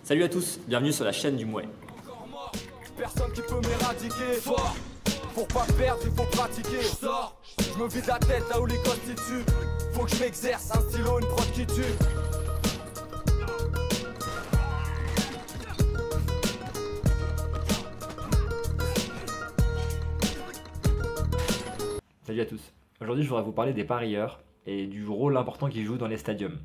Salut à tous, bienvenue sur la chaîne du Mouet. Personne qui peut m'éradiquer. Fort, pour pas perdre, il faut pratiquer. Sors, je me vide la tête là où les constituent. Faut que je m'exerce, un stylo, une prod qui tue. Salut à tous. Aujourd'hui, je voudrais vous parler des parieurs et du rôle important qu'ils jouent dans les stadiums.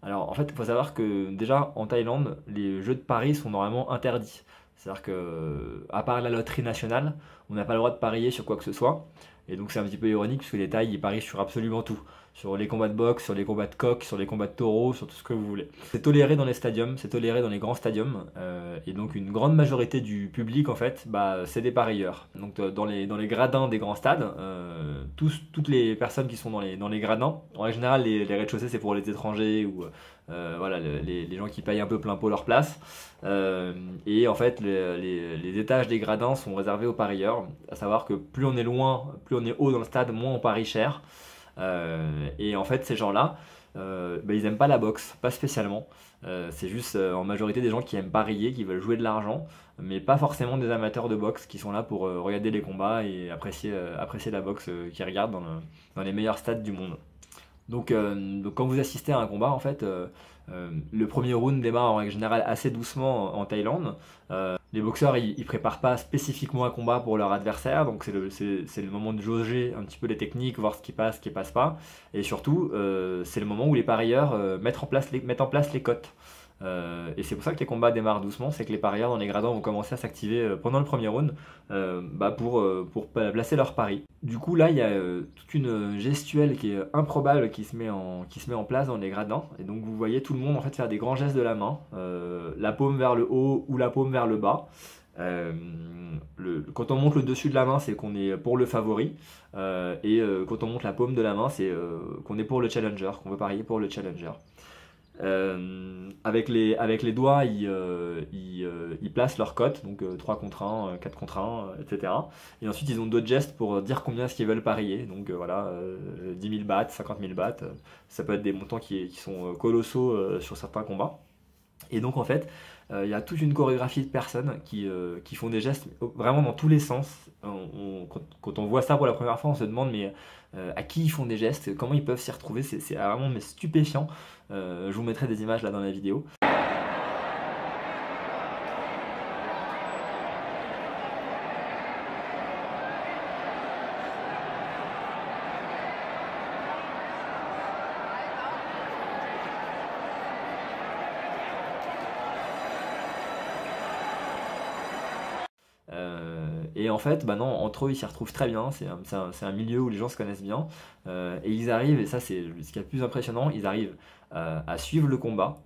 Alors, en fait, il faut savoir que déjà en Thaïlande, les jeux de paris sont normalement interdits. C'est-à-dire que, à part la loterie nationale, on n'a pas le droit de parier sur quoi que ce soit. Et donc, c'est un petit peu ironique puisque les Thaïs ils parient sur absolument tout. Sur les combats de boxe, sur les combats de coqs, sur les combats de taureaux, sur tout ce que vous voulez. C'est toléré dans les stadiums, c'est toléré dans les grands stadiums. Et donc, une grande majorité du public, en fait, c'est des parieurs. Donc, dans les gradins des grands stades, toutes les personnes qui sont dans les gradins, en règle générale, les rez-de-chaussée, c'est pour les étrangers ou voilà, les gens qui payent un peu plein pot leur place. Et en fait, les étages des gradins sont réservés aux parieurs. À savoir que plus on est loin, plus on est haut dans le stade, moins on parie cher. Et en fait, ces gens-là, ils aiment pas la boxe, pas spécialement. C'est juste en majorité des gens qui aiment parier, qui veulent jouer de l'argent, mais pas forcément des amateurs de boxe qui sont là pour regarder les combats et apprécier la boxe qu'ils regardent dans les meilleurs stades du monde. Donc quand vous assistez à un combat, en fait, le premier round démarre en règle générale assez doucement en Thaïlande. Les boxeurs, ils préparent pas spécifiquement un combat pour leur adversaire, donc c'est le moment de jauger un petit peu les techniques, voir ce qui passe pas. Et surtout, c'est le moment où les parieurs mettent en place les cotes. Et c'est pour ça que les combats démarrent doucement, c'est que les parieurs dans les gradins vont commencer à s'activer pendant le premier round pour placer leurs paris. Du coup là il y a toute une gestuelle qui est improbable qui se met en place dans les gradins, et donc vous voyez tout le monde en fait faire des grands gestes de la main, la paume vers le haut ou la paume vers le bas. Quand on monte le dessus de la main, c'est qu'on est pour le favori, et quand on monte la paume de la main, c'est qu'on est pour le challenger, qu'on veut parier pour le challenger. Avec les doigts, ils placent leur cote, donc 3 contre 1, 4 contre 1, etc. Et ensuite, ils ont d'autres gestes pour dire combien est-ce qu'ils veulent parier. Donc voilà, 10 000 bahts, 50 000 bahts, ça peut être des montants qui sont colossaux sur certains combats. Et donc en fait, il y a toute une chorégraphie de personnes qui font des gestes vraiment dans tous les sens. Quand on voit ça pour la première fois, on se demande mais à qui ils font des gestes, comment ils peuvent s'y retrouver, c'est vraiment stupéfiant. Je vous mettrai des images là dans la vidéo. Et en fait, non, entre eux, ils s'y retrouvent très bien. C'est un milieu où les gens se connaissent bien. Et ils arrivent, et ça c'est ce qui est le plus impressionnant, ils arrivent à suivre le combat,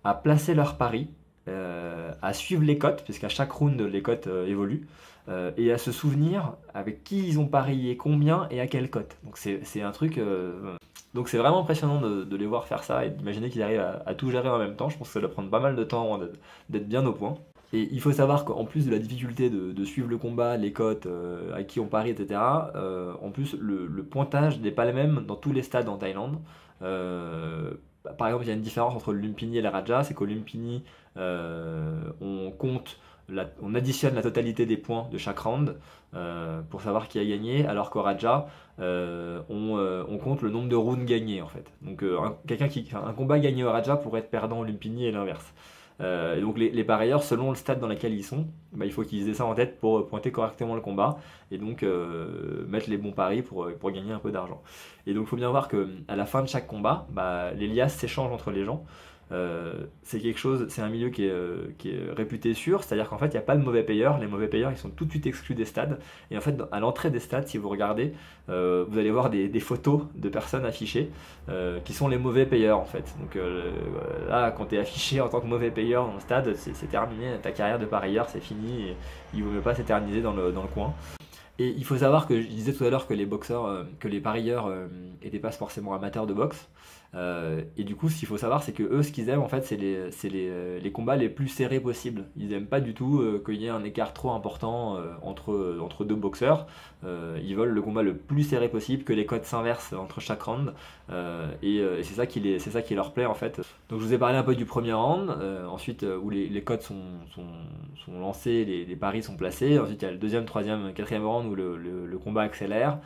à placer leurs paris, à suivre les cotes, puisqu'à chaque round, les cotes évoluent, et à se souvenir avec qui ils ont parié, combien et à quelle cote. Donc c'est un truc... Donc c'est vraiment impressionnant de les voir faire ça et d'imaginer qu'ils arrivent à tout gérer en même temps. Je pense que ça doit prendre pas mal de temps avant d'être bien au point. Et il faut savoir qu'en plus de la difficulté de suivre le combat, les cotes, à qui on parie, etc., en plus le pointage n'est pas le même dans tous les stades en Thaïlande. Par exemple, il y a une différence entre le Lumpini et la Raja, c'est qu'au Lumpini, on additionne la totalité des points de chaque round pour savoir qui a gagné, alors qu'au Raja, on compte le nombre de rounds gagnés en fait. Donc un combat gagné au Raja pourrait être perdant au Lumpini et l'inverse. Et donc les parieurs, selon le stade dans lequel ils sont, il faut qu'ils aient ça en tête pour pointer correctement le combat et donc mettre les bons paris pour gagner un peu d'argent. Et donc il faut bien voir qu'à la fin de chaque combat, les liasses s'échangent entre les gens. C'est un milieu qui est réputé sûr, c'est-à-dire qu'en fait il n'y a pas de mauvais payeurs, les mauvais payeurs ils sont tout de suite exclus des stades, et en fait à l'entrée des stades, si vous regardez, vous allez voir des photos de personnes affichées qui sont les mauvais payeurs en fait. Donc là quand tu es affiché en tant que mauvais payeur dans le stade, c'est terminé, ta carrière de parieur c'est fini, et il ne vaut mieux pas s'éterniser dans le coin. Et il faut savoir que je disais tout à l'heure que les boxeurs, que les parieurs n'étaient pas forcément amateurs de boxe. Et du coup, ce qu'il faut savoir, c'est que eux, ce qu'ils aiment, en fait, c'est les combats les plus serrés possibles. Ils aiment pas du tout qu'il y ait un écart trop important entre deux boxeurs. Ils veulent le combat le plus serré possible, que les cotes s'inversent entre chaque round. Et c'est ça qui leur plaît, en fait. Donc, je vous ai parlé un peu du premier round. Ensuite, où les cotes sont lancées, les paris sont placés. Ensuite, il y a le deuxième, troisième, quatrième round où le combat accélère.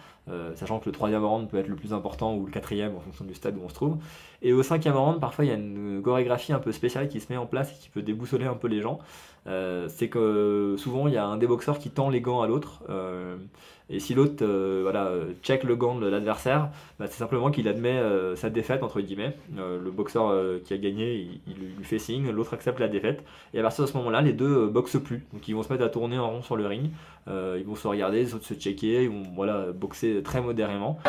Sachant que le troisième round peut être le plus important ou le quatrième en fonction du stade où on se trouve. Et au cinquième round, parfois il y a une chorégraphie un peu spéciale qui se met en place et qui peut déboussoler un peu les gens. C'est que souvent il y a un des boxeurs qui tend les gants à l'autre. Et si l'autre check le gant de l'adversaire, c'est simplement qu'il admet sa défaite, entre guillemets. Le boxeur qui a gagné, il lui fait signe, l'autre accepte la défaite. Et à partir de ce moment-là, les deux boxent plus. Donc ils vont se mettre à tourner en rond sur le ring. Ils vont se regarder, les autres se checker, ils vont boxer très modérément.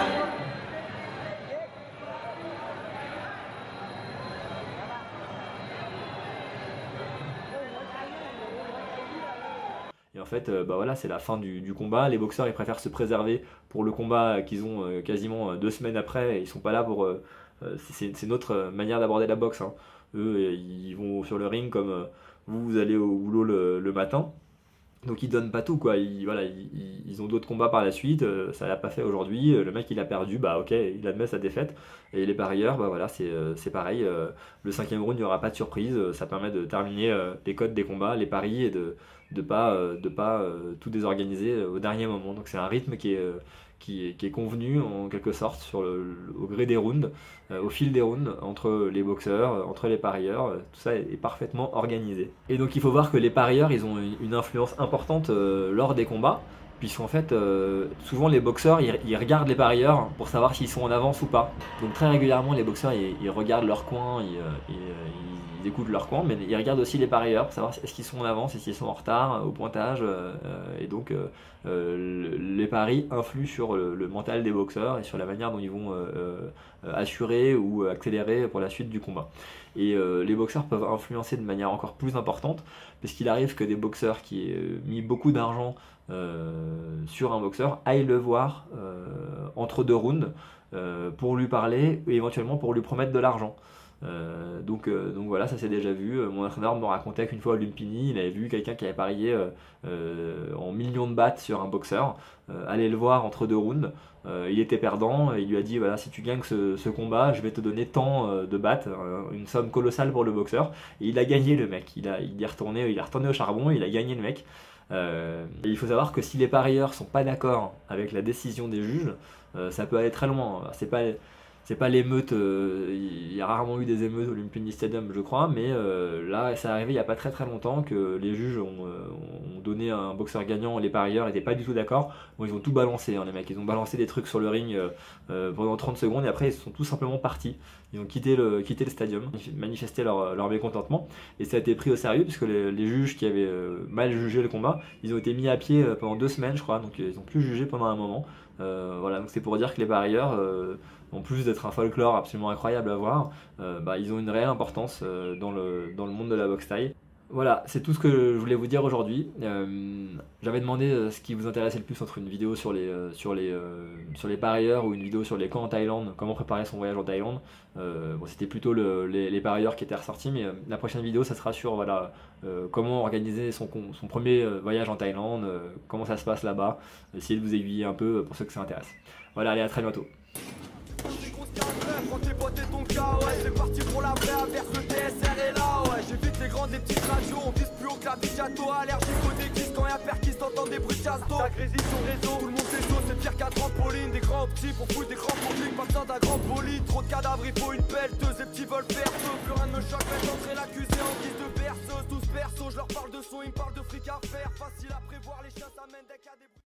Et en fait, c'est la fin du combat. Les boxeurs, ils préfèrent se préserver pour le combat qu'ils ont quasiment 2 semaines après. Et ils sont pas là pour... c'est notre manière d'aborder la boxe, hein. Eux, ils vont sur le ring comme vous allez au boulot le matin. Donc ils donnent pas tout, quoi. Ils ont d'autres combats par la suite. Ça l'a pas fait aujourd'hui. Le mec, il a perdu. Ok, il admet sa défaite. Et les parieurs, c'est pareil. Le cinquième round, il n'y aura pas de surprise. Ça permet de terminer les codes des combats, les paris et de pas tout désorganiser au dernier moment. Donc c'est un rythme qui est convenu en quelque sorte au gré des rounds, au fil des rounds, entre les boxeurs, entre les parieurs, tout ça est parfaitement organisé. Et donc il faut voir que les parieurs, ils ont une influence importante lors des combats, puisqu'en fait, souvent les boxeurs, ils regardent les parieurs pour savoir s'ils sont en avance ou pas. Donc très régulièrement, les boxeurs, ils regardent leur coin, ils écoutent leur coin, mais ils regardent aussi les parieurs pour savoir est-ce qu'ils sont en avance, est-ce qu'ils sont en retard au pointage. Et donc, les paris influent sur le mental des boxeurs et sur la manière dont ils vont assurer ou accélérer pour la suite du combat. Et les boxeurs peuvent influencer de manière encore plus importante, parce qu'il arrive que des boxeurs qui aient mis beaucoup d'argent sur un boxeur aillent le voir entre 2 rounds pour lui parler et éventuellement pour lui promettre de l'argent. Donc voilà, ça s'est déjà vu. Mon entraîneur me racontait qu'une fois à Lumpini, il avait vu quelqu'un qui avait parié en millions de bahts sur un boxeur, aller le voir entre 2 rounds. Il était perdant, et il lui a dit voilà, si tu gagnes ce combat, je vais te donner tant de bahts, une somme colossale pour le boxeur. Et il a gagné, le mec. Il est retourné au charbon, il a gagné, le mec. Et il faut savoir que si les parieurs sont pas d'accord avec la décision des juges, ça peut aller très loin. C'est pas l'émeute, il y a rarement eu des émeutes au Lumpini Stadium, je crois, mais là, ça arrivé il n'y a pas très très longtemps que les juges ont donné un boxeur gagnant, les parieurs n'étaient pas du tout d'accord. Bon, ils ont tout balancé, hein, les mecs, ils ont balancé des trucs sur le ring pendant 30 secondes et après ils sont tout simplement partis. Ils ont quitté le stadium, manifesté leur mécontentement, et ça a été pris au sérieux puisque les juges qui avaient mal jugé le combat, ils ont été mis à pied pendant 2 semaines, je crois, donc ils ont plus jugé pendant un moment. Voilà, donc c'est pour dire que les parieurs, en plus d'être un folklore absolument incroyable à voir, ils ont une réelle importance dans le monde de la boxe thaï. Voilà, c'est tout ce que je voulais vous dire aujourd'hui. J'avais demandé ce qui vous intéressait le plus entre une vidéo sur les parieurs ou une vidéo sur les camps en Thaïlande, comment préparer son voyage en Thaïlande. C'était plutôt les parieurs qui étaient ressortis, mais la prochaine vidéo, ça sera sur comment organiser son premier voyage en Thaïlande, comment ça se passe là-bas, essayer de vous aiguiller un peu pour ceux que ça intéresse. Voilà, allez, à très bientôt. Prends tes potes et ton cas, ouais, c'est parti pour la vraie averse, le TSR est là, ouais. J'évite les grandes, les petites radios, on vise plus haut que la bijato. Allergique au déguise quand y'a père qui s'entend des bruits de chasto. Ça grésille sur réseau, tout le monde fait chaud, c'est pire qu'un trampoline. Des grands petits pour foutre des grands produits, pas besoin d'un grand bolide. Trop de cadavres, il faut une pelleteuse, les petits veulent faire feu. Plus rien ne me choque, laisse entrer l'accusé en guise de berceuse. 12 persos, je leur parle de son, ils me parlent de fric à faire. Facile à prévoir, les chiens s'amènent dès qu'il y a des